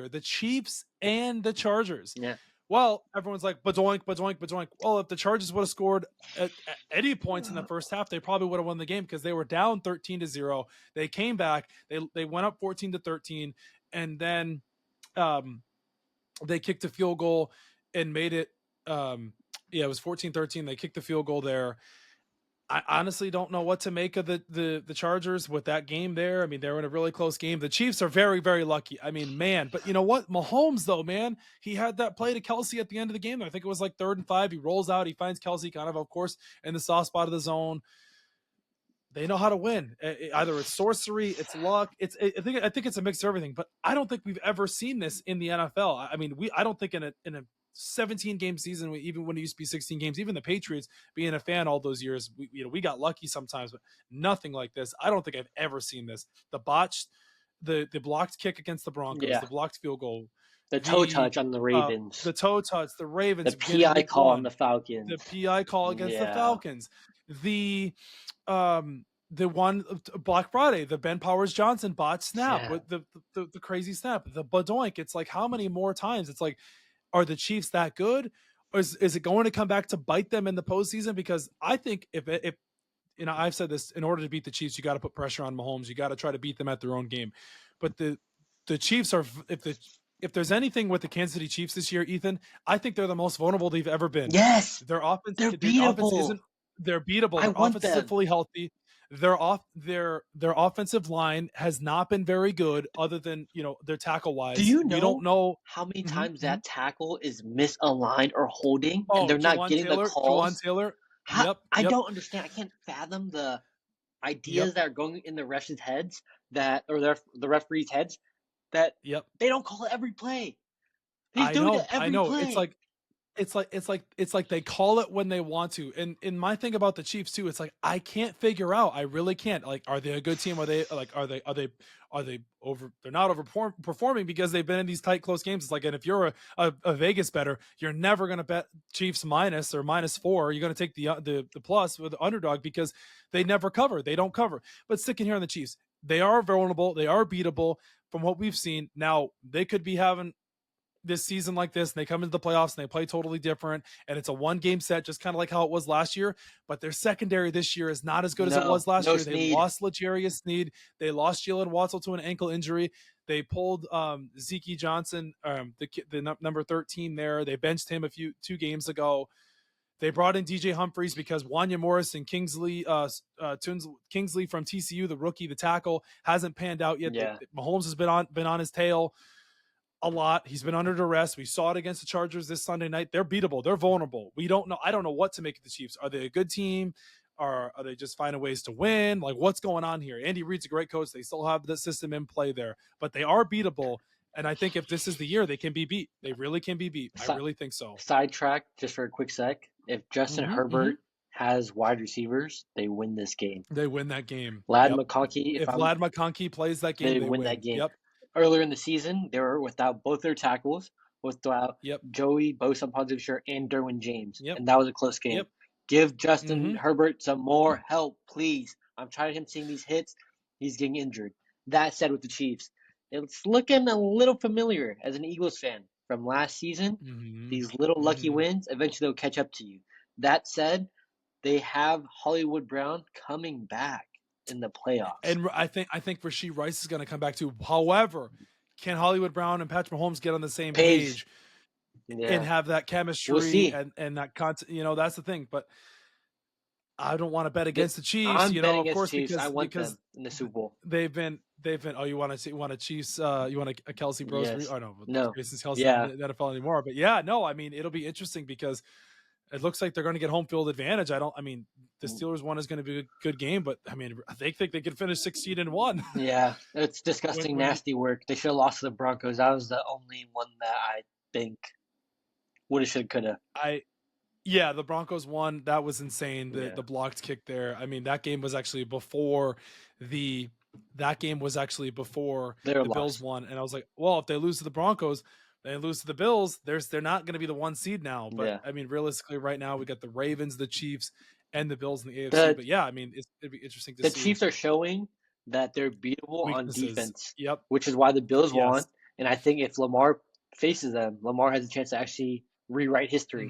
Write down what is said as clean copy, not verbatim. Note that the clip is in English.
year, the Chiefs and the Chargers. Yeah. Well, everyone's like, badoink. Well, if the Chargers would have scored at any points in the first half, they probably would have won the game because they were down 13-0. They came back. They went up 14-13, and then they kicked a field goal and made it. It was 14-13. They kicked the field goal there. I honestly don't know what to make of the Chargers with that game there. I mean, they were in a really close game. The Chiefs are very, very lucky. I mean, man, but you know what? Mahomes, though, man, he had that play to Kelsey at the end of the game. I think it was like 3rd and 5. He rolls out. He finds Kelsey of course, in the soft spot of the zone. They know how to win. Either it's sorcery, it's luck. I think it's a mix of everything. But I don't think we've ever seen this in the NFL. I mean, I don't think in a 17-game season, even when it used to be 16 games, even the Patriots, being a fan all those years, we got lucky sometimes, but nothing like this. I don't think I've ever seen this. The botched, the blocked kick against the Broncos, the blocked field goal, the toe touch on the Ravens, the Ravens, the PI call on the Falcons, the PI call against the Falcons, the one Black Friday, the Ben Powers Johnson bot snap with the crazy snap, the badoink. It's like, how many more times? It's like, are the Chiefs that good? Or is it going to come back to bite them in the postseason? Because I think if I've said this, in order to beat the Chiefs, you got to put pressure on Mahomes. You got to try to beat them at their own game. But the Chiefs are, if there's anything with the Kansas City Chiefs this year, Ethan, I think they're the most vulnerable they've ever been. Yes, their offense, they're beatable. They're beatable. Their offense isn't fully healthy. Their offensive line has not been very good, other than their tackle wise. Do you know? We don't know how many times that tackle is misaligned or holding, and they're not getting the calls. Juwan Taylor. I don't understand. I can't fathom the ideas that are going in the refs' heads the referees' heads that they don't call it every play. He's doing it every play. It's like they call it when they want to. And in my thing about the Chiefs too, it's like, I can't figure out. I really can't. Like, are they a good team? Are they over? They're not overperforming because they've been in these tight, close games. It's like, and if you're a Vegas bettor, you're never going to bet Chiefs minus or -4. You're going to take the plus with the underdog because they never cover. They don't cover. But sticking here on the Chiefs, they are vulnerable. They are beatable from what we've seen. Now they could be having this season like this, and they come into the playoffs and they play totally different, and it's a 1-game set, just kind of like how it was last year. But their secondary this year is not as good as it was last year. They lost L'Jarius Sneed. They lost Jalen Waddle to an ankle injury. They pulled Zeke Johnson, the number 13 there. They benched him 2 games ago. They brought in DJ Humphries because Wanya Morris and Kingsley from TCU, the rookie, the tackle, hasn't panned out yet. Mahomes has been on his tail a lot. He's been under duress. We saw it against the Chargers this Sunday night. They're beatable. They're vulnerable. We don't know. I don't know what to make of the Chiefs. Are they a good team? Or are they just finding ways to win? Like, what's going on here? Andy Reid's a great coach. They still have the system in play there, but they are beatable. And I think if this is the year, they can be beat. They really can be beat. I really think so. Sidetrack just for a quick sec. If Justin Herbert has wide receivers, they win this game. They win that game. Ladd McConkey. If Ladd McConkey plays that game, they win that game. Yep. Earlier in the season, they were without both their tackles, without Joey Bosa-Ponzichere and Derwin James, and that was a close game. Give Justin Herbert some more help, please. I'm tired of him seeing these hits. He's getting injured. That said, with the Chiefs, it's looking a little familiar as an Eagles fan from last season. These little lucky wins, eventually they'll catch up to you. That said, they have Hollywood Brown coming back in the playoffs. And I think Rashee Rice is going to come back too. However, can Hollywood Brown and Patrick Mahomes get on the same page and have that chemistry and that content? That's the thing. But I don't want to bet against the Chiefs. Of course, because I want them in the Super Bowl. They've been. Oh, you want a Chiefs? You want a Kelsey Bros? Yes. Oh no, Jason's Kelsey in the NFL anymore. But I mean, it'll be interesting because it looks like they're going to get home field advantage. The Steelers one is going to be a good game, but they think they could finish 16-1. Yeah, it's disgusting, nasty work. They should have lost to the Broncos. That was the only one that I think woulda, shoulda, coulda. The Broncos won. That was insane. The blocked kick there. That game was actually before the Bills won, and I was like, well, if they lose to the Broncos, they lose to the Bills, they're not going to be the 1 seed now. But realistically, right now we got the Ravens, the Chiefs, and the Bills in the AFC. It'd be interesting to see. The Chiefs are showing that they're beatable on defense. Yep. Which is why the Bills won, And I think if Lamar faces them, Lamar has a chance to actually rewrite history.